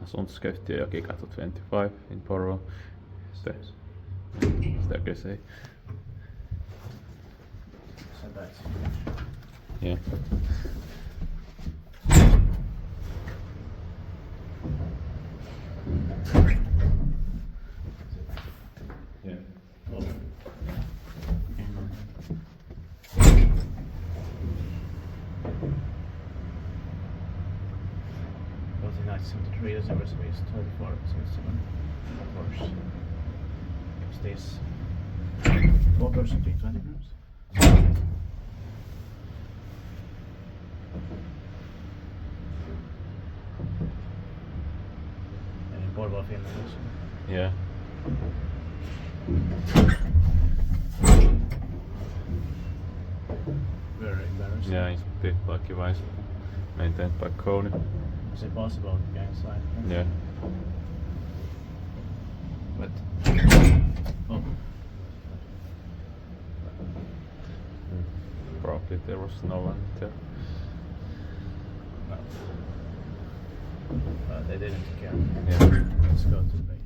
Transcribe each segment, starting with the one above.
Sundskäfti ja Jokikatu 25 in Porvoo. Staircase. So that's Yeah. Yeah. oh. Was in 1973 as ever space 24 67 of course. Stays 4% to 20 grams. And in Porvoo, Finland also. Yeah. Very embarrassing. Yeah, it's bit lucky wise. Maintained by Coney. Is it possible to get inside? Yeah. But oh, Probably there was no one there. no. They didn't care. Yeah. Let's go to the bay.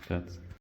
That's